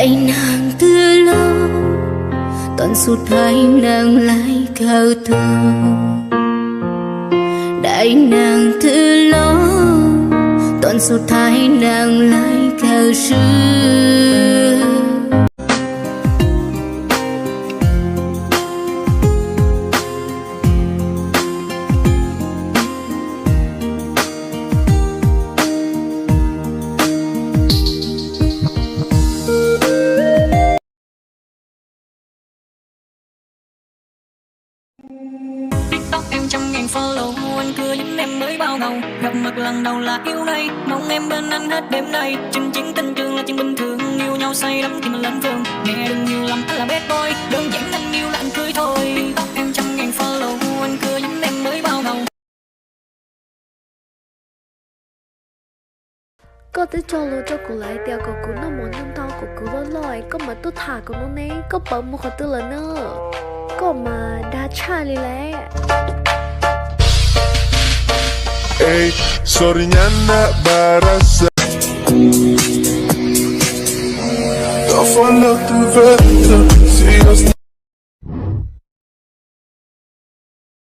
đại nàng từ lâu toàn suốt hai nàng lại cao thơ đại nàng từ lâu toàn suốt hai nàng lại cao xưa. TikTok em 100.000 follow, anh cười những em mới bao ngầu. Gặp mặt lần đầu là yêu này, mong em bên anh hết đêm nay. Chừng chiến tình trường là chuyện bình thường, yêu nhau say đắm thì mình lên phường. Mẹ đừng hiểu lầm anh là bad boy, đơn giản anh yêu là anh cưới thôi. TikTok em 100.000 follow, anh cười những em mới bao ngầu. Có tới cho lô cho cô lại đeo của cô nó muốn năm thao của cô lo lòi có mà tôi thả của nó nè có bảo một khỏi tư là nữa có mà đã trai đi lẽ. Ehi, Sorignana Barassa T'en follow tu veux